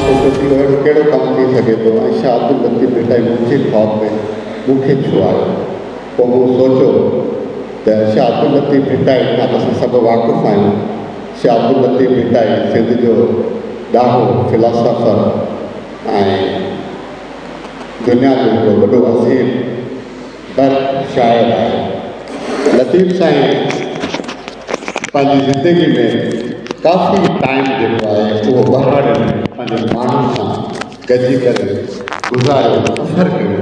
तो कहिड़ो कमु थी सघे थो। ऐं शाह अब्दुल लतीफ़ भिटाई मुंहिंजे ख़्वाब में मूंखे छुआयो। पोइ मूं सोचियो त शाह अब्दुल लतीफ़ भिटाई खां त असां सभु वाक़ुफ़ु आहियूं। शाह अब्दुल लतीफ़ भिटाई सिंध जो ॾाढो फिलासफ़र ऐं दुनिया जो हिकिड़ो वॾो अज़ीम बर्क़ शाइर आहे। लतीफ़ साईं पंहिंजी ज़िंदगी में काफ़ी टाइम जेको आहे उहो ॿाहिरि पंहिंजे माण्हुनि सां गॾिजी करे गुज़ारियो, सफ़र कयो।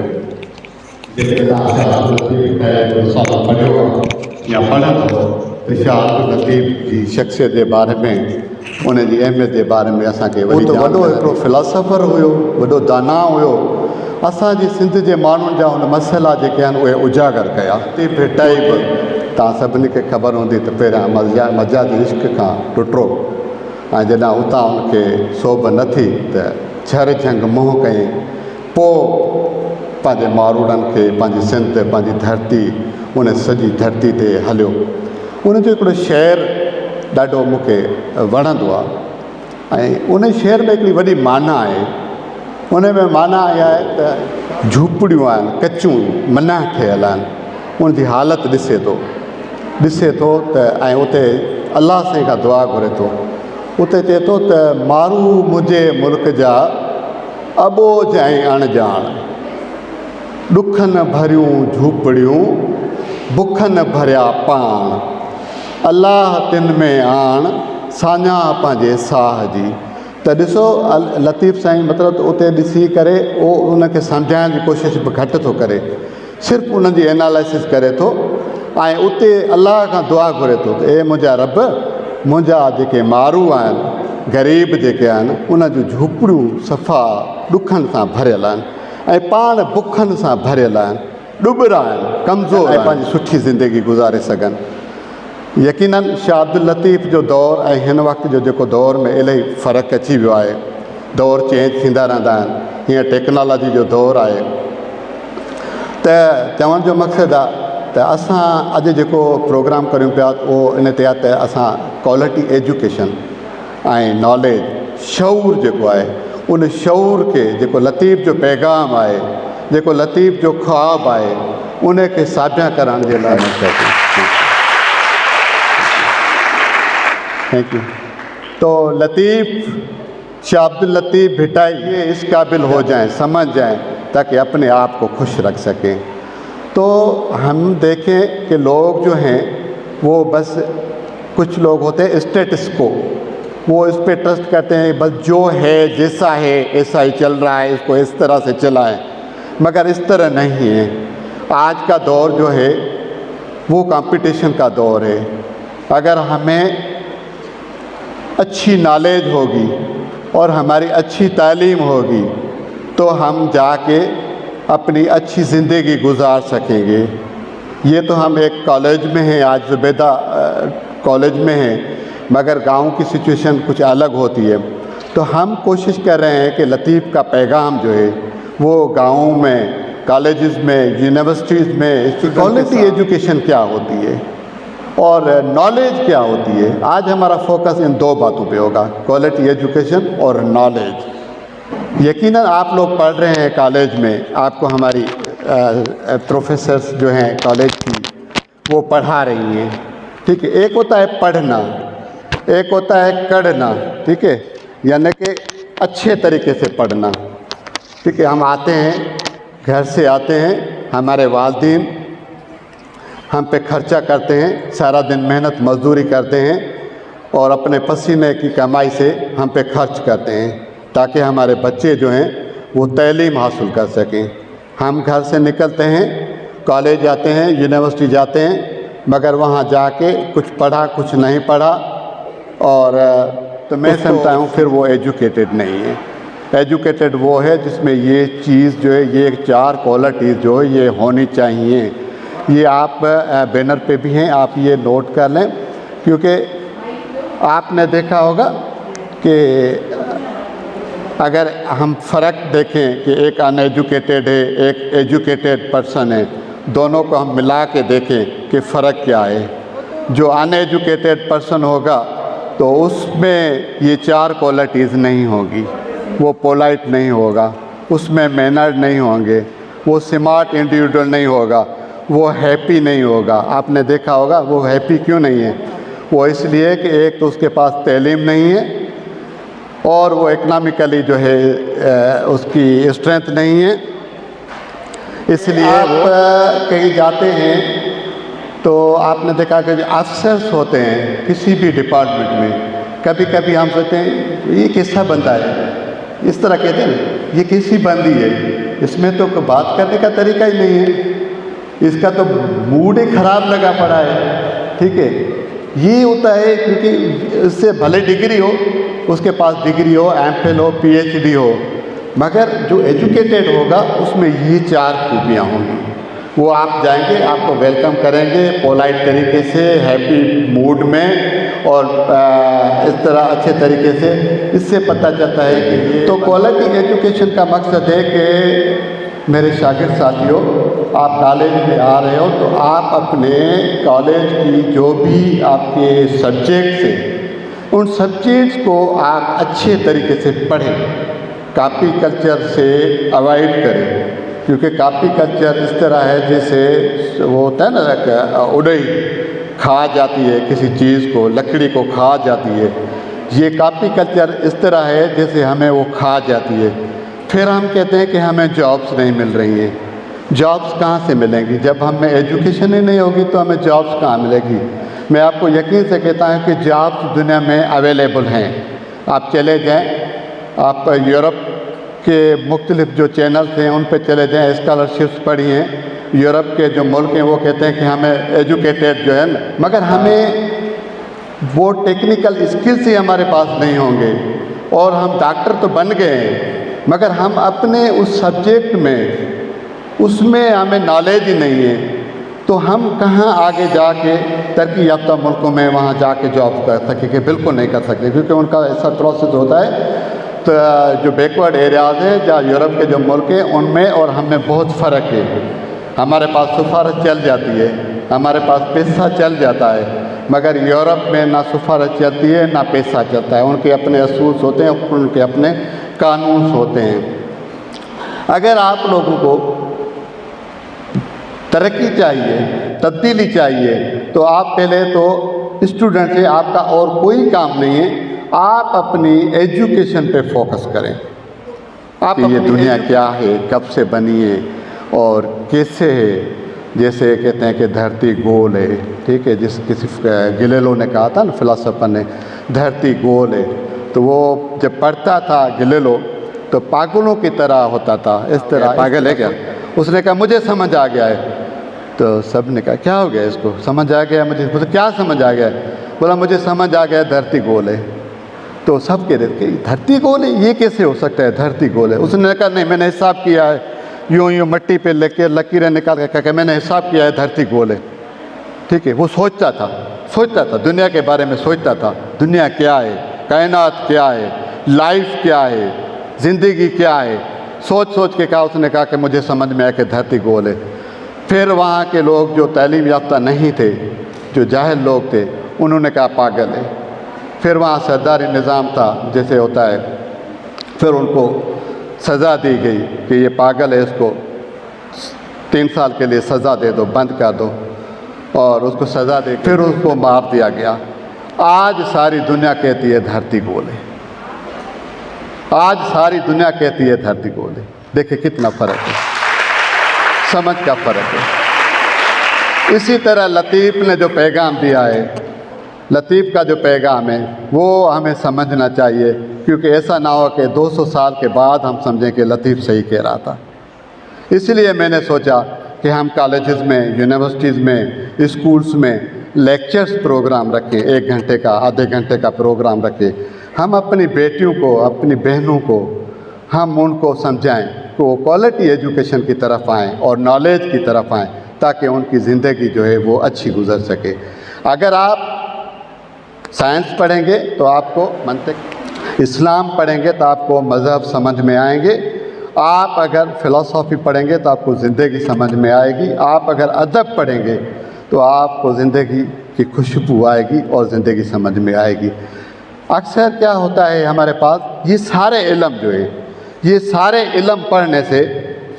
जेकॾहिं तव्हां शाह अब्दुल लतीफ़ जो रिसालो पढ़ियो आहे या पढ़ंदो त शाह अब्दुल लतीफ़ जी शख़्सियत जे बारे में, उन जी अहमियत जे बारे में असांखे वॾो हिकिड़ो फिलासफ़र हुयो, वॾो दाना हुयो। असांजी सिंध जे माण्हुनि जा हुन मसइला जेके आहिनि उहे उजागर कया। लतीफ़ भिटाई बि तव्हां सभिनी खे ख़बर हूंदी त पहिरियां मजाज इश्क खां टुटो ऐं जॾहिं उतां उनखे सोभ न थी त छर झंग मुंहुं कयईं। पोइ पंहिंजे मारूड़नि खे पंहिंजी सिंध, पंहिंजी धरती, उन सॼी धरती ते हलियो। उनजो हिकिड़ो शेर ॾाढो मूंखे वणंदो आहे ऐं उन शेर में हिकिड़ी वॾी माना आहे। उन में माना इहा आहे त झूपड़ियूं आहिनि, कचूं मना ठहियल आहिनि, उनजी हालति ॾिसे थो त ऐं उते अलाह साईं खां दुआ घुरे थो। उते चए थो त मारू मुंहिंजे मुल्क जा अबोझ ऐं अणॼाण, ॾुखनि भरियूं झूपड़ियूं बुखनि भरिया पाण, अलाह तिन में आण साञा पंहिंजे साह जी। त ॾिसो लतीफ़ साईं मतिलबु उते ॾिसी करे उहो उनखे सम्झाइण जी कोशिशि बि घटि थो करे, सिर्फ़ु उन्हनि जी एनालिसिस करे थो ऐं उते अलाह खां दुआ घुरे थो त ए मुंहिंजा रब, मुंहिंजा जेके मारू आहिनि, ग़रीब जेके आहिनि, उन जूं झूपड़ियूं सफ़ा ॾुखनि सां भरियल आहिनि ऐं पाण बुखनि सां भरियल आहिनि, ॾुबरा आहिनि, कमज़ोर ऐं पंहिंजी सुठी ज़िंदगी गुज़ारे सघनि। यकीनन शाह अब्दुल लतीफ़ जो दौरु ऐं हिन वक़्त जो जेको दौर में इलाही फ़र्क़ु अची वियो आहे। दौर चेंज थींदा रहंदा आहिनि, हीअं टेक्नोलॉजी जो दौरु आहे। त चवण जो मक़सदु आहे त असां अॼु जेको प्रोग्राम करियूं पिया उहो इन ते आहे त असां क्वालिटी एजुकेशन ऐं नॉलेज, शऊर जेको आहे, उन शऊर खे जेको लतीफ़ जो पैगाम आहे, जेको लतीफ़ जो ख़्वाबु आहे, उनखे साझा करण जे लाइ थैंक यू। तो लतीफ़, शाह अब्दुल लतीफ़ भिटाई ये इस काबिल हो जाएं, समझ जाएं, ताकि अपने आप को खुश रख सकें। तो हम देखें कि लोग जो हैं वो बस, कुछ लोग होते हैं स्टेटस को, वो इस पे ट्रस्ट करते हैं, बस जो है जैसा है ऐसा ही चल रहा है, इसको इस तरह से चलाएं। मगर इस तरह नहीं है। आज का दौर जो है वो कंपटीशन का दौर है। अगर हमें अच्छी नॉलेज होगी और हमारी अच्छी तालीम होगी तो हम जाके अपनी अच्छी ज़िंदगी गुजार सकेंगे। ये तो हम एक कॉलेज में हैं, आज ज़ुबैदा कॉलेज में हैं, मगर गांव की सिचुएशन कुछ अलग होती है। तो हम कोशिश कर रहे हैं कि लतीफ़ का पैगाम जो है वो गाँव में, कॉलेजेस में, यूनिवर्सिटीज़ में क्वालिटी एजुकेशन क्या होती है और नॉलेज क्या होती है। आज हमारा फोकस इन दो बातों पे होगा, क्वालिटी एजुकेशन और नॉलेज। यकीनन आप लोग पढ़ रहे हैं कॉलेज में, आपको हमारी प्रोफेसर्स जो हैं कॉलेज की वो पढ़ा रही हैं, ठीक है। एक होता है पढ़ना, एक होता है करना, ठीक है, यानी कि अच्छे तरीके से पढ़ना, ठीक है। हम आते हैं, घर से आते हैं, हमारे वालिदैन हम पे खर्चा करते हैं, सारा दिन मेहनत मजदूरी करते हैं और अपने पसीने की कमाई से हम पे खर्च करते हैं ताकि हमारे बच्चे जो हैं वो तालीम हासिल कर सकें। हम घर से निकलते हैं, कॉलेज जाते हैं, यूनिवर्सिटी जाते हैं, मगर वहाँ जाके कुछ पढ़ा कुछ नहीं पढ़ा, और तो मैं समझता हूँ फिर वो एजुकेटेड नहीं है। एजुकेटेड वो है जिसमें ये चीज़ जो है, ये 4 क्वालिटीज़ जो है ये होनी चाहिए। ये आप बैनर पे भी हैं, आप ये नोट कर लें, क्योंकि आपने देखा होगा कि अगर हम फ़र्क देखें कि एक अनएजुकेटेड है, एक एजुकेटेड पर्सन है, दोनों को हम मिला के देखें कि फ़र्क क्या है। जो अनएजुकेटेड पर्सन होगा तो उसमें ये 4 क्वालिटीज़ नहीं होगी, वो पोलाइट नहीं होगा, उसमें मैनर्ड नहीं होंगे, वो स्मार्ट इंडिविजुअल नहीं होगा, वो हैप्पी नहीं होगा। आपने देखा होगा वो हैप्पी क्यों नहीं है? वो इसलिए कि एक तो उसके पास तालीम नहीं है और वो इकनॉमिकली जो है उसकी स्ट्रेंथ नहीं है। इसलिए वो कहीं जाते हैं तो आपने देखा कि जो अफसर्स होते हैं किसी भी डिपार्टमेंट में, कभी कभी हम सोचते हैं ये कैसा बंदा है, इस तरह कहते हैं ना, ये कैसी बंदी है, इसमें तो बात करने का तरीका ही नहीं है, इसका तो मूड ही ख़राब लगा पड़ा है। ठीक है, ये होता है क्योंकि इससे भले डिग्री हो, उसके पास डिग्री हो, एमफिल हो, पीएचडी हो, मगर जो एजुकेटेड होगा उसमें ये 4 खूबियाँ होंगी। वो आप जाएंगे, आपको वेलकम करेंगे पोलाइट तरीके से, हैप्पी मूड में, और इस तरह अच्छे तरीके से। इससे पता चलता है कि तो क्वालिटी एजुकेशन का मकसद है कि मेरे शागिर्द साथियों, आप कॉलेज में आ रहे हो तो आप अपने कॉलेज की जो भी आपके सब्जेक्ट्स हैं उन सब्जेक्ट्स को आप अच्छे तरीके से पढ़ें, कॉपी कल्चर से अवॉइड करें, क्योंकि कॉपी कल्चर इस तरह है जैसे वो होता है ना, उड़ई खा जाती है किसी चीज़ को, लकड़ी को खा जाती है। ये कॉपी कल्चर इस तरह है जैसे हमें वो खा जाती है। फिर हम कहते हैं कि हमें जॉब्स नहीं मिल रही हैं। जॉब्स कहाँ से मिलेंगी? जब हमें एजुकेशन ही नहीं होगी तो हमें जॉब्स कहाँ मिलेगी? मैं आपको यकीन से कहता हूँ कि जॉब्स दुनिया में अवेलेबल हैं। आप चले जाएँ, आप यूरोप के मुख्तलिफ जो चैनल्स हैं उन पर चले जाएँ, स्कॉलरशिप्स पढ़ी हैं। यूरोप के जो मुल्क हैं वो कहते हैं कि हमें एजुकेटेड जो है ना, मगर हमें वो टेक्निकल स्किल्स ही हमारे पास नहीं होंगे। और हम डॉक्टर तो बन गए हैं मगर हम अपने उस सब्जेक्ट में उसमें हमें नॉलेज ही नहीं है, तो हम कहाँ आगे जाके तरक्की याफ्ता मुल्कों में वहाँ जाके जॉब कर सकेंगे? बिल्कुल नहीं कर सकते, क्योंकि उनका ऐसा प्रोसेस होता है। तो जो बैकवर्ड एरियाज़ हैं जहाँ यूरोप के जो मुल्क हैं उनमें और हमें बहुत फ़र्क है। हमारे पास सिफारश चल जाती है, हमारे पास पैसा चल जाता है, मगर यूरोप में ना सिफारश चलती है ना पैसा चलता है। उनके अपने असूल होते हैं, उनके अपने कानून होते हैं। अगर आप लोगों को तरक्की चाहिए, तब्दीली चाहिए, तो आप पहले तो स्टूडेंट से, आपका और कोई काम नहीं है, आप अपनी एजुकेशन पे फोकस करें। आप ये दुनिया क्या है, कब से बनी है और कैसे है। जैसे कहते हैं कि धरती गोल है, ठीक है, जिस किसी गिलेलो ने कहा था ना, फिलोसोफर ने, धरती गोल है। तो वो जब पढ़ता था गिलेलो तो पागलों की तरह होता था, इस तरह पागल है क्या? उसने कहा मुझे समझ आ गया है। तो सब ने कहा क्या हो गया इसको, समझ आ गया मुझे? बोला क्या समझ आ गया? बोला मुझे समझ आ गया धरती गोल है। तो सब कह रहे थे कि धरती गोल है, ये कैसे हो सकता है धरती गोल है? उसने कहा नहीं, मैंने हिसाब किया है, यूँ यूँ मिट्टी पे लेके लकीरें निकाल के कहा मैंने हिसाब किया है धरती गोल है। ठीक है, वो सोचता था, दुनिया के बारे में सोचता था, दुनिया क्या है, कायनात क्या है, लाइफ क्या है, ज़िंदगी क्या है। सोच सोच के कहा, उसने कहा कि मुझे समझ में आया कि धरती गोल है। फिर वहाँ के लोग जो तालीम याफ्ता नहीं थे, जो जाहिल लोग थे, उन्होंने कहा पागल है। फिर वहाँ सरदारी निज़ाम था जैसे होता है, फिर उनको सज़ा दी गई कि ये पागल है, इसको 3 साल के लिए सज़ा दे दो, बंद कर दो, और उसको सज़ा दे फिर उसको मार दिया गया। आज सारी दुनिया कहती है धरती गोल है, आज सारी दुनिया कहती है धरती गोल है। देखिए कितना फ़र्क है, समझ का फ़र्क है। इसी तरह लतीफ़ ने जो पैगाम दिया है, लतीफ़ का जो पैगाम है वो हमें समझना चाहिए, क्योंकि ऐसा ना हो कि 200 साल के बाद हम समझें कि लतीफ़ सही कह रहा था। इसलिए मैंने सोचा कि हम कॉलेजेस में, यूनिवर्सिटीज़ में, स्कूल्स में लेक्चर्स प्रोग्राम रखें, 1 घंटे का, आधे घंटे का प्रोग्राम रखें। हम अपनी बेटियों को, अपनी बहनों को, हम उनको समझाएं कि वो क्वालिटी एजुकेशन की तरफ आएँ और नॉलेज की तरफ आएँ, ताकि उनकी ज़िंदगी जो है वो अच्छी गुजर सके। अगर आप साइंस पढ़ेंगे तो आपको मंतिक, इस्लाम पढ़ेंगे तो आपको मज़हब समझ में आएंगे, आप अगर फ़िलासफ़ी पढ़ेंगे तो आपको ज़िंदगी समझ में आएगी, आप अगर अदब पढ़ेंगे तो आपको ज़िंदगी की खुशबू आएगी और ज़िंदगी समझ में आएगी। अक्सर क्या होता है हमारे पास, ये सारे इल्म जो है, ये सारे इल्म पढ़ने से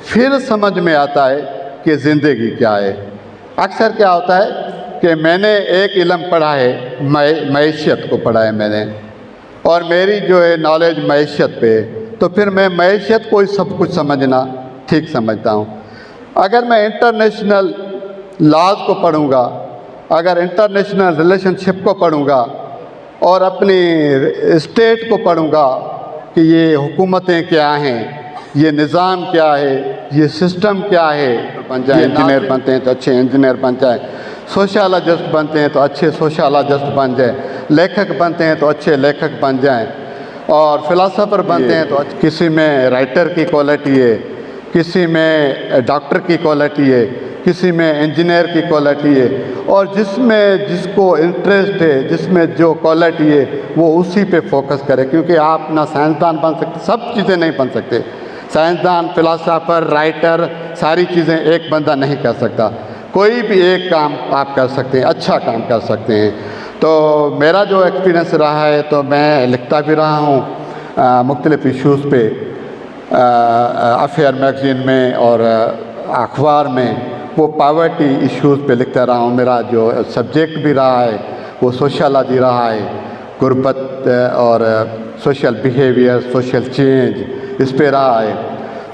फिर समझ में आता है कि ज़िंदगी क्या है। अक्सर क्या होता है कि मैंने एक इल्म पढ़ा है, मईशत को पढ़ा है मैंने, और मेरी जो है नॉलेज मईशत पे है, तो फिर मैं मईशत को ही सब कुछ समझना ठीक समझता हूँ। अगर मैं इंटरनेशनल लॉज को पढ़ूँगा, अगर इंटरनेशनल रिलेशनशिप को पढ़ूँगा और अपनी स्टेट को पढ़ूँगा कि ये हुकूमतें क्या हैं, ये निज़ाम क्या है, ये सिस्टम क्या है, बन जाए इंजीनियर बनते हैं तो अच्छे इंजीनियर बन जाए, सोशलॉजिस्ट बनते हैं तो अच्छे सोशलॉजिस्ट बन जाए, लेखक बनते हैं तो अच्छे लेखक बन जाएं, और फ़िलासफ़र बनते हैं तो किसी में राइटर की क्वालिटी है, किसी में डॉक्टर की क्वालिटी है, किसी में इंजीनियर की क्वालिटी है, और जिसमें जिसको इंटरेस्ट है, जिसमें जो क्वालिटी है वो उसी पे फोकस करे। क्योंकि आप ना साइंसदान बन सकते, सब चीज़ें नहीं बन सकते, साइंसदान, फ़िलासफ़र, राइटर, सारी चीज़ें एक बंदा नहीं कर सकता। कोई भी एक काम आप कर सकते हैं, अच्छा काम कर सकते हैं। तो मेरा जो एक्सपीरियंस रहा है, तो मैं लिखता भी रहा हूँ मुख्तलिफ़ इश्यूज़ पे, अफेयर मैगज़ीन में और अखबार में, वो पॉवर्टी इश्यूज़ पे लिखता रहा हूँ। मेरा जो सब्जेक्ट भी रहा है वो सोशलॉजी रहा है, गुरबत और सोशल बिहेवियर, सोशल चेंज, इस पे रहा है।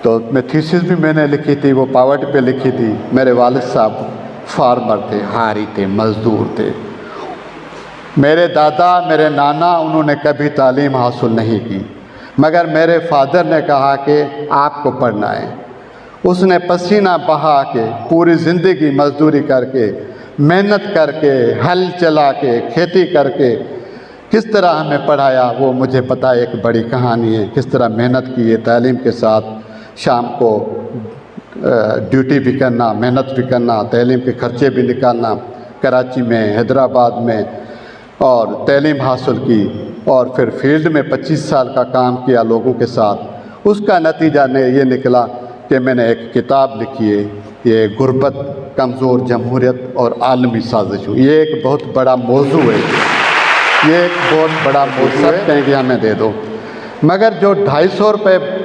तो मैं थीसिस भी मैंने लिखी थी, वो पॉवर्टी पे लिखी थी। मेरे वालिद साहब फार्मर थे, हारी थे, मज़दूर थे। मेरे दादा, मेरे नाना, उन्होंने कभी तालीम हासिल नहीं की, मगर मेरे फादर ने कहा कि आपको पढ़ना है। उसने पसीना बहा के, पूरी ज़िंदगी मज़दूरी करके, मेहनत करके, हल चला के, खेती करके किस तरह हमें पढ़ाया वो मुझे पता है। एक बड़ी कहानी है, किस तरह मेहनत की है, तालीम के साथ शाम को ड्यूटी भी करना, मेहनत भी करना, तालीम के खर्चे भी निकालना, कराची में, हैदराबाद में, और तालीम हासिल की, और फिर फील्ड में 25 साल का काम किया लोगों के साथ। उसका नतीजा ने ये निकला कि मैंने एक किताब लिखी है, ये गुरबत, कमज़ोर जमहूरियत और आलमी साजिशों। ये एक बहुत बड़ा मौजू है, ये एक बहुत बड़ा मौजू है। कहेंगे हमें दे दो, मगर जो 250 रुपये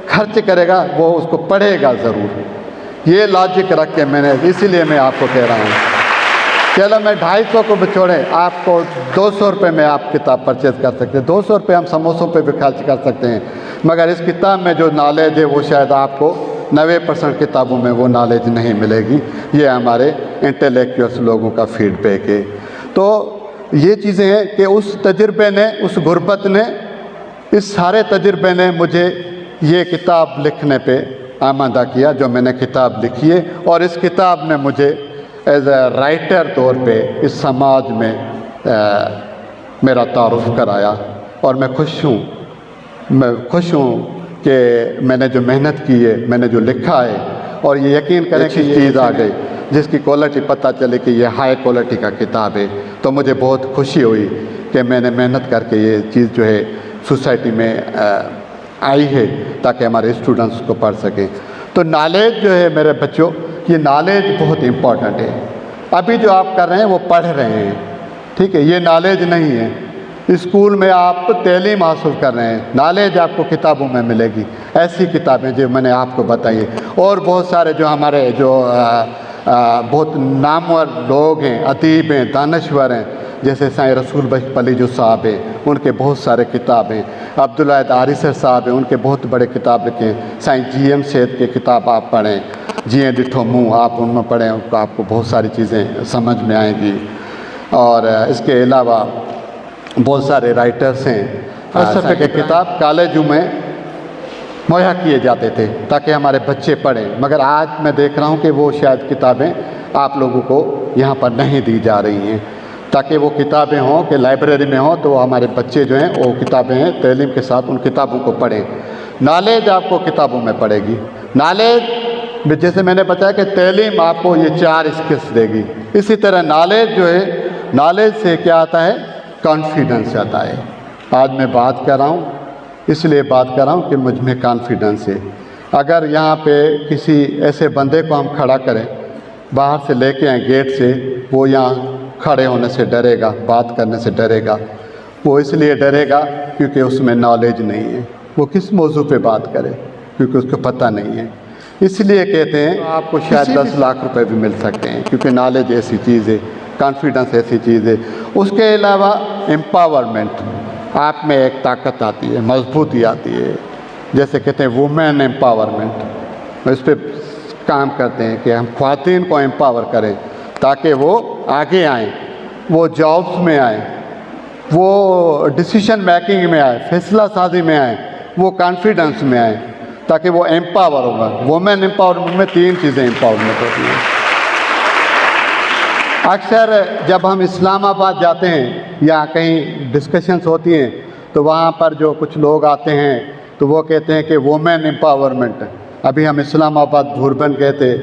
खर्च करेगा वो उसको पढ़ेगा ज़रूर। ये लॉजिक रख के मैंने, इसीलिए मैं आपको कह रहा हूँ, चलो मैं 250 को भी छोड़ें, आपको 200 रुपये में आप किताब परचेज़ कर सकते हैं। 200 रुपये हम समोसों पे भी खर्च कर सकते हैं, मगर इस किताब में जो नॉलेज है वो शायद आपको 90% किताबों में वो नॉलेज नहीं मिलेगी। ये हमारे इंटेलेक्चुअल्स लोगों का फीडबैक है। तो ये चीज़ें हैं कि उस तजुर्बे ने, उस गुरबत ने, इस सारे तजुर्बे ने मुझे ये किताब लिखने पे आमादा किया, जो मैंने किताब लिखी है। और इस किताब ने मुझे एज ए राइटर तौर पे इस समाज में मेरा तारुफ कराया, और मैं खुश हूँ कि मैंने जो मेहनत की है, मैंने जो लिखा है, और ये यकीन करें कि चीज़ आ गई जिसकी क्वालिटी पता चले कि ये हाई क्वालिटी का किताब है, तो मुझे बहुत खुशी हुई कि मैंने मेहनत करके ये चीज़ जो है सोसाइटी में आई है, ताकि हमारे स्टूडेंट्स को पढ़ सकें। तो नॉलेज जो है मेरे बच्चों, ये नॉलेज बहुत इम्पॉर्टेंट है। अभी जो आप कर रहे हैं वो पढ़ रहे हैं, ठीक है, ये नॉलेज नहीं है। स्कूल में आप तालीम हासिल कर रहे हैं, नॉलेज आपको किताबों में मिलेगी। ऐसी किताबें जो मैंने आपको बताई, और बहुत सारे जो हमारे जो बहुत नामवर लोग हैं, अदीब हैं, दानश्वर हैं, जैसे साईं रसूल बख्श पलीजू साहब हैं, उनके बहुत सारे किताब हैं। अब्दुल्ला आरिसर साहब हैं, उनके बहुत बड़े किताब लिखे हैं। साईं GM सेठ के किताब आप पढ़ें, जिए डिठो मुँह, आप उनमें पढ़ें, उनको आपको बहुत सारी चीज़ें समझ में आएंगी। और इसके अलावा बहुत सारे राइटर्स हैं, फ़लसफ़े के किताब कॉलेजों में मुहैया किए जाते थे ताकि हमारे बच्चे पढ़ें, मगर आज मैं देख रहा हूँ कि वो शायद किताबें आप लोगों को यहाँ पर नहीं दी जा रही हैं। ताकि वो किताबें हों कि लाइब्रेरी में हों, तो हमारे बच्चे जो हैं वो किताबें हैं, तालीम के साथ उन किताबों को पढ़ें। नॉलेज आपको किताबों में पड़ेगी। नॉलेज जैसे मैंने बताया कि तालीम आपको ये 4 स्किल्स देगी, इसी तरह नॉलेज जो है, नॉलेज से क्या आता है, कॉन्फिडेंस आता है। आज मैं बात कर रहा हूँ, इसलिए बात कर रहा हूँ कि मुझ में कॉन्फिडेंस है। अगर यहाँ पे किसी ऐसे बंदे को हम खड़ा करें, बाहर से लेके आए गेट से, वो यहाँ खड़े होने से डरेगा, बात करने से डरेगा, वो इसलिए डरेगा क्योंकि उसमें नॉलेज नहीं है। वो किस मौजू पे बात करे क्योंकि उसको पता नहीं है। इसलिए कहते हैं आपको शायद 10 लाख रुपए भी मिल सकते हैं, क्योंकि नॉलेज ऐसी चीज़ है, कॉन्फिडेंस ऐसी चीज़ है। उसके अलावा एम्पावरमेंट, आप में एक ताकत आती है, मजबूती आती है। जैसे कहते हैं वुमेन एम्पावरमेंट, इस पर काम करते हैं कि हम ख्वातीन को एम्पावर करें ताकि वो आगे आएँ, वो जॉब्स में आएँ, वो डिसीजन मेकिंग में आए, फैसला साजी में आए, वो कॉन्फिडेंस में आए, ताकि वो एम्पावर होगा। वुमेन एम्पावरमेंट में 3 चीज़ें एम्पावरमेंट होती हैं। अक्सर जब हम इस्लामाबाद जाते हैं या कहीं डिस्कशंस होती हैं तो वहाँ पर जो कुछ लोग आते हैं तो वो कहते हैं कि वुमेन एम्पावरमेंट। अभी हम इस्लामाबाद भूरबन गए थे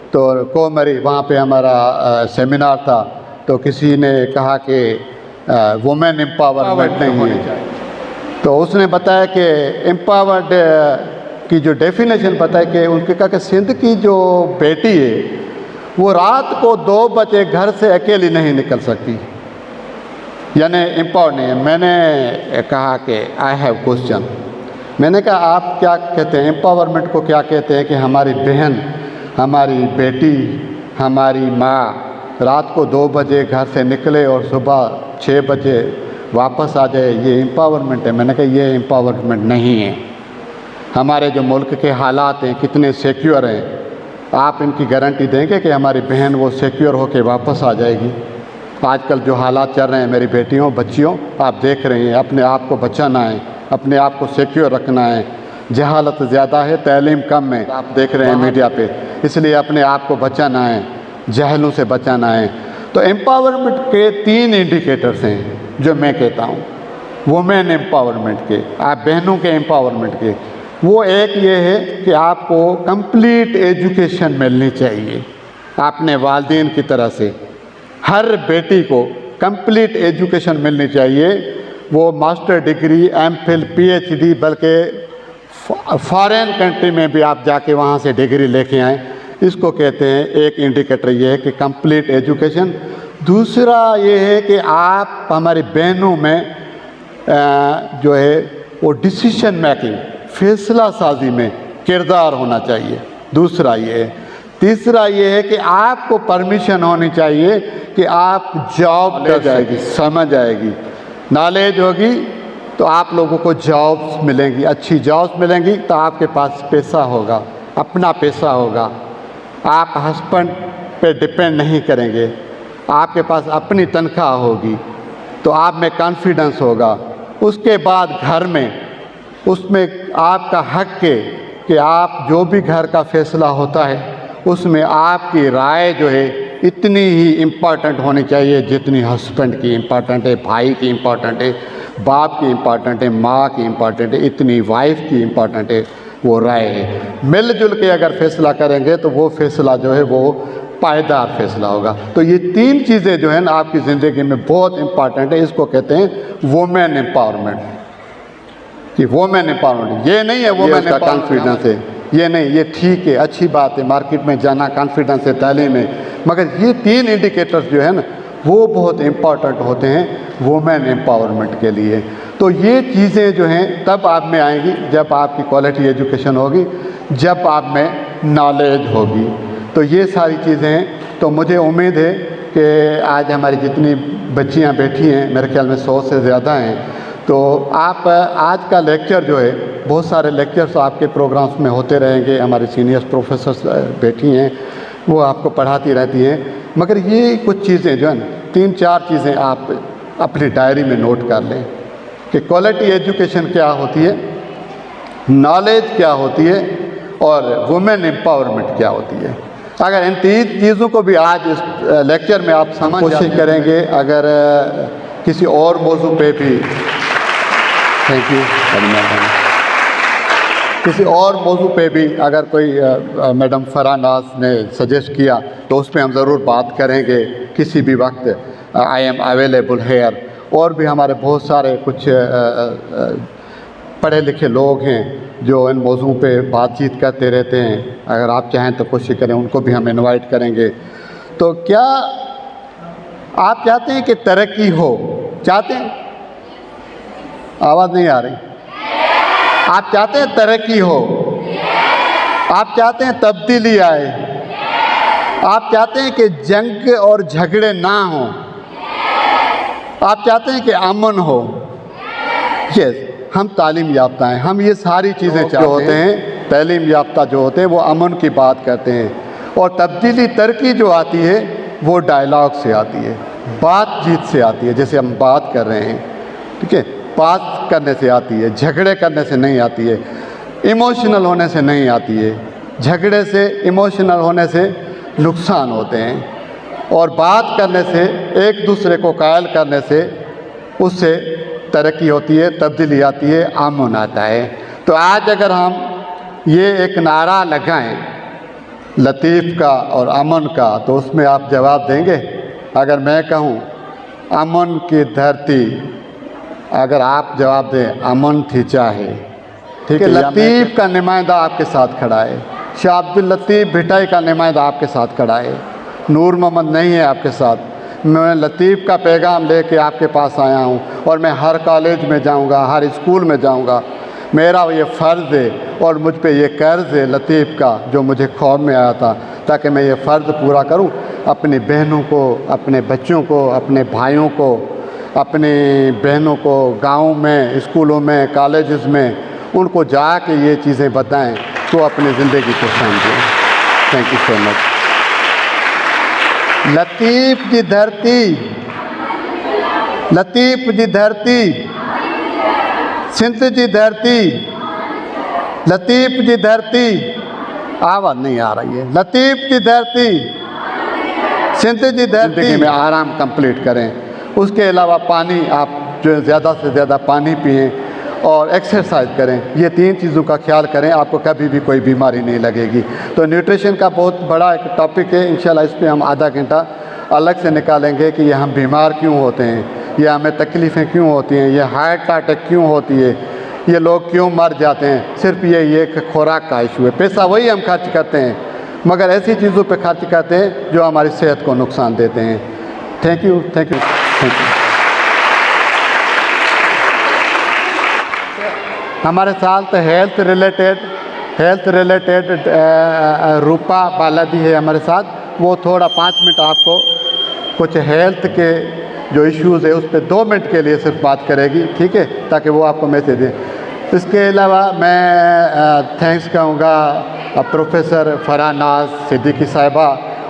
तो कोमरी, वहाँ पे हमारा सेमिनार था, तो किसी ने कहा कि वुमेन एम्पावरमेंट नहीं होनी चाहिए। तो उसने बताया कि एम्पावर्ड की जो डेफिनेशन बताया कि उनके कहा कि सिंध की जो बेटी है वो रात को 2 बजे घर से अकेली नहीं निकल सकती, यानी एम्पावर्ड नहीं है। मैंने कहा कि आई हैव क्वेश्चन, मैंने कहा आप क्या कहते हैं एम्पावरमेंट को, क्या कहते हैं कि हमारी बहन, हमारी बेटी, हमारी माँ रात को 2 बजे घर से निकले और सुबह 6 बजे वापस आ जाए, ये एम्पावरमेंट है? मैंने कहा ये एम्पावरमेंट नहीं है। हमारे जो मुल्क के हालात हैं कितने सिक्योर हैं, आप इनकी गारंटी देंगे कि हमारी बहन वो सिक्योर होकर वापस आ जाएगी? आजकल जो हालात चल रहे हैं मेरी बेटियों, बच्चियों, आप देख रहे हैं, अपने आप को बचाना है, अपने आप को सिक्योर रखना है। जहालत ज़्यादा है, तालीम कम है, आप देख रहे हैं मीडिया पे, इसलिए अपने आप को बचाना है, जहलों से बचाना है। तो एम्पावरमेंट के 3 इंडिकेटर्स हैं जो मैं कहता हूँ, वुमेन एम्पावरमेंट के, आप बहनों के एम्पावरमेंट के। वो एक ये है कि आपको कंप्लीट एजुकेशन मिलनी चाहिए अपने वालिदैन की तरह से। हर बेटी को कंप्लीट एजुकेशन मिलनी चाहिए, वो मास्टर डिग्री, एमफिल, पीएचडी, बल्कि फॉरेन कंट्री में भी आप जाके वहाँ से डिग्री लेके आएँ। इसको कहते हैं, एक इंडिकेटर ये है कि कंप्लीट एजुकेशन। दूसरा ये है कि आप हमारी बहनों में जो है वो डिसीजन मेकिंग, फैसला साजी में किरदार होना चाहिए। दूसरा ये है। तीसरा ये है कि आपको परमिशन होनी चाहिए कि आप जॉब ले जाएगी, समझ आएगी, नॉलेज होगी तो आप लोगों को जॉब्स मिलेंगी, अच्छी जॉब्स मिलेंगी तो आपके पास पैसा होगा, अपना पैसा होगा, आप हस्बैंड पे डिपेंड नहीं करेंगे, आपके पास अपनी तनख्वाह होगी तो आप में कॉन्फिडेंस होगा। उसके बाद घर में उसमें आपका हक है कि आप जो भी घर का फैसला होता है उसमें आपकी राय जो है इतनी ही इम्पॉर्टेंट होनी चाहिए जितनी हस्बैंड की इम्पॉर्टेंट है, भाई की इम्पॉर्टेंट है, बाप की इम्पॉर्टेंट है, माँ की इम्पॉर्टेंट है, इतनी वाइफ की इम्पॉर्टेंट है वो राय है। मिलजुल के अगर फैसला करेंगे तो वो फैसला जो है वो पायदार फैसला होगा। तो ये 3 चीज़ें जो है ना आपकी ज़िंदगी में बहुत इम्पॉर्टेंट है। इसको कहते हैं वुमेन एम्पावरमेंट। कि वुमेन एम्पावरमेंट ये नहीं है वुमेन का कॉन्फिडेंस है, ये नहीं, ये ठीक है, अच्छी बात है, मार्केट में जाना, कॉन्फिडेंस है, तालीम है, मगर ये 3 इंडिकेटर्स जो है ना वो बहुत इम्पॉर्टेंट होते हैं वुमेन एम्पावरमेंट के लिए। तो ये चीज़ें जो हैं तब आप में आएंगी जब आपकी क्वालिटी एजुकेशन होगी, जब आप में नॉलेज होगी। तो ये सारी चीज़ें हैं। तो मुझे उम्मीद है कि आज हमारी जितनी बच्चियां बैठी हैं, मेरे ख्याल में 100 से ज़्यादा हैं, तो आप आज का लेक्चर जो है, बहुत सारे लेक्चर्स आपके प्रोग्राम्स में होते रहेंगे, हमारे सीनियर्स प्रोफेसर्स बैठी हैं, वो आपको पढ़ाती रहती हैं, मगर ये कुछ चीज़ें जो है ना 3-4 चीज़ें आप अपनी डायरी में नोट कर लें कि क्वालिटी एजुकेशन क्या होती है, नॉलेज क्या होती है और वुमेन एम्पावरमेंट क्या होती है। अगर इन 3 चीज़ों को भी आज इस लेक्चर में आप समझ कोशिश करेंगे, अगर किसी और मौजू पे भी, थैंक यू, किसी और मौजू पे भी अगर कोई मैडम फराह नाज ने सजेस्ट किया तो उस पर हम ज़रूर बात करेंगे किसी भी वक्त। I am available hair. और भी हमारे बहुत सारे कुछ पढ़े लिखे लोग हैं जो इन मौजू पे बातचीत करते रहते हैं, अगर आप चाहें तो कोशिश करें, उनको भी हम इनवाइट करेंगे। तो क्या आप चाहते हैं कि तरक्की हो, चाहते हैं आवाज़ नहीं आ रही। आप चाहते हैं तरक्की हो, आप चाहते हैं तब्दीली आए, आप चाहते हैं कि जंग और झगड़े ना हो, आप चाहते हैं कि अमन हो। यस, हम तालीम याफ्ता हैं, हम ये सारी चीज़ें चाहते हैं। तालीम याफ्ता जो होते हैं वो अमन की बात करते हैं, और तब्दीली तरक्की जो आती है वो डायलॉग से आती है, बातचीत से आती है। जैसे हम बात कर रहे हैं, ठीक है, बात करने से आती है, झगड़े करने से नहीं आती है, इमोशनल होने से नहीं आती है। झगड़े से, इमोशनल होने से नुकसान होते हैं, और बात करने से, एक दूसरे को कायल करने से, उससे तरक्की होती है, तब्दीली आती है, अमन आता है। तो आज अगर हम ये एक नारा लगाएं लतीफ़ का और अमन का, तो उसमें आप जवाब देंगे? अगर मैं कहूँ अमन की धरती, अगर आप जवाब दें अमन थी चाहे, ठीक है। लतीफ़ का नुमाइंदा आपके साथ खड़ा है, शाह अब्दुल लतीफ़ भिटाई का नुमाइंदा आपके साथ खड़ा है, नूर मोहम्मद नहीं है आपके साथ। मैं लतीफ़ का पैगाम लेके आपके पास आया हूँ, और मैं हर कॉलेज में जाऊँगा, हर स्कूल में जाऊँगा। मेरा ये फ़र्ज़ है और मुझ पे ये कर्ज़ है लतीफ़ का, जो मुझे ख्वाब में आया था, ताकि मैं ये फ़र्ज़ पूरा करूँ, अपनी बहनों को, अपने बच्चों को, अपने भाइयों को, अपनी बहनों को गाँव में, स्कूलों में, कॉलेजेस में, उनको जाके ये चीज़ें बताएं तो अपनी ज़िंदगी को समझें। Thank you so much. Latif ji धरती, लतीफ़ जी धरती, सिंध जी धरती, लतीफ़ जी धरती, आवाज़ नहीं आ रही है। लतीफ़ जी धरती, सिंध जी धरती में आराम कंप्लीट करें। उसके अलावा पानी, आप जो ज़्यादा से ज़्यादा पानी पिएं और एक्सरसाइज करें। ये 3 चीज़ों का ख्याल करें, आपको कभी भी कोई बीमारी नहीं लगेगी। तो न्यूट्रिशन का बहुत बड़ा एक टॉपिक है, इंशाल्लाह इस पर हम आधा घंटा अलग से निकालेंगे कि ये हम बीमार क्यों होते हैं, ये हमें तकलीफ़ें क्यों होती हैं, ये हार्ट अटैक क्यों होती है, ये लोग क्यों मर जाते हैं। सिर्फ ये एक खुराक का इशू है। पैसा वही हम खर्च करते हैं, मगर ऐसी चीज़ों पे खर्च करते हैं जो हमारी सेहत को नुकसान देते हैं। Thank you, thank you, thank you. हमारे साथ हेल्थ रिलेटेड रूपा बालादी है हमारे साथ। वो थोड़ा 5 मिनट आपको कुछ हेल्थ के जो इश्यूज़ है उस पर 2 मिनट के लिए सिर्फ बात करेगी, ठीक है, ताकि वो आपको मैसेज दें। इसके अलावा मैं थैंक्स कहूँगा प्रोफेसर फरहान नाज सिद्दीकी साहिबा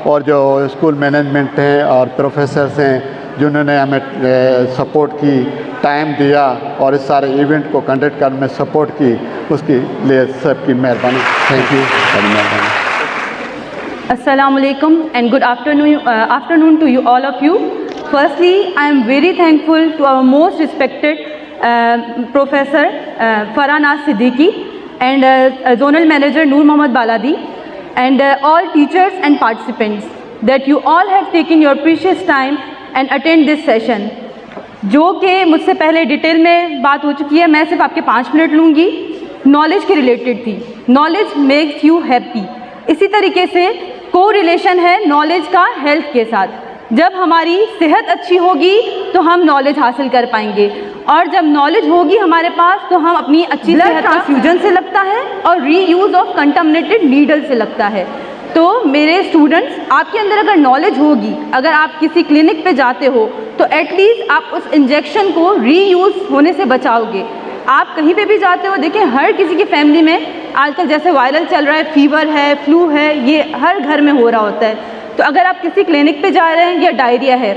और जो स्कूल मैनेजमेंट हैं और प्रोफेसर्स हैं जिन्होंने हमें सपोर्ट की, टाइम दिया और इस सारे इवेंट को कंडक्ट करने में सपोर्ट की, उसके लिए सबकी मेहरबानी। थैंक यू, बड़ी मेहरबानी। Assalamu alaikum and good afternoon to you all of you. Firstly, I am very thankful to our most respected Professor Farhan Naz Siddiqui and Zonal Manager Noor Mohammad Baladi and all teachers and participants that you all have taken your precious time and attend this session. जो कि मुझसे पहले detail में बात हो चुकी है, मैं सिर्फ आपके 5 मिनट लूँगी। नॉलेज के रिलेटेड थी, नॉलेज मेक्स यू हैप्पी। इसी तरीके से को रिलेशन है नॉलेज का हेल्थ के साथ। जब हमारी सेहत अच्छी होगी तो हम नॉलेज हासिल कर पाएंगे, और जब नॉलेज होगी हमारे पास तो हम अपनी अच्छी सेहत ट्रांसफ्यूजन से लगता है और रीयूज़ ऑफ कंटामिनेटेड नीडल से लगता है। तो मेरे स्टूडेंट्स, आपके अंदर अगर नॉलेज होगी, अगर आप किसी क्लिनिक पे जाते हो तो एटलीस्ट आप उस इंजेक्शन को रीयूज़ होने से बचाओगे। आप कहीं पे भी जाते हो, देखिए हर किसी की फैमिली में आजकल जैसे वायरल चल रहा है, फीवर है, फ्लू है, ये हर घर में हो रहा होता है। तो अगर आप किसी क्लिनिक पे जा रहे हैं या डायरिया है,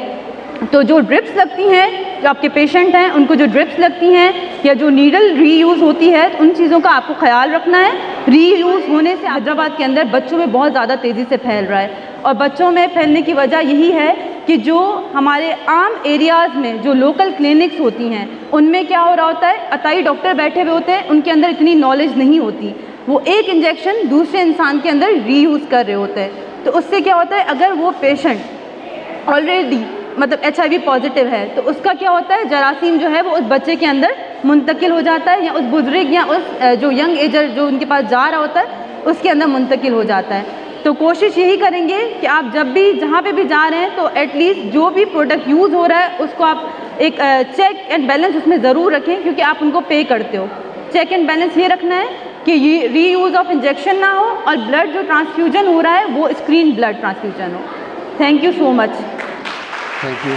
तो जो ड्रिप्स लगती हैं, जो आपके पेशेंट हैं उनको जो ड्रिप्स लगती हैं या जो नीडल रीयूज़ होती है, उन चीज़ों का आपको ख्याल रखना है। रीयूज़ होने से हैदराबाद के अंदर बच्चों में बहुत ज़्यादा तेज़ी से फैल रहा है, और बच्चों में फैलने की वजह यही है कि जो हमारे आम एरियाज़ में जो लोकल क्लिनिक्स होती हैं उनमें क्या हो रहा होता है, अताई डॉक्टर बैठे हुए होते हैं, उनके अंदर इतनी नॉलेज नहीं होती, वो एक इंजेक्शन दूसरे इंसान के अंदर रीयूज़ कर रहे होते हैं। तो उससे क्या होता है, अगर वो पेशेंट ऑलरेडी मतलब HIV पॉजिटिव है तो उसका क्या होता है, जरासीम जो है वो उस बच्चे के अंदर मुंतकिल हो जाता है, या उस बुजुर्ग या उस जो यंग एजर जो उनके पास जा रहा होता है उसके अंदर मुंतकिल हो जाता है। तो कोशिश यही करेंगे कि आप जब भी जहाँ पे भी जा रहे हैं तो एटलीस्ट जो भी प्रोडक्ट यूज़ हो रहा है उसको आप एक चेक एंड बैलेंस उसमें ज़रूर रखें, क्योंकि आप उनको पे करते हो। चेक एंड बैलेंस ये रखना है कि ये रीयूज़ ऑफ इंजेक्शन ना हो और ब्लड जो ट्रांसफ्यूजन हो रहा है वो स्क्रीन ब्लड ट्रांसफ्यूजन हो। Thank you so much. Thank you.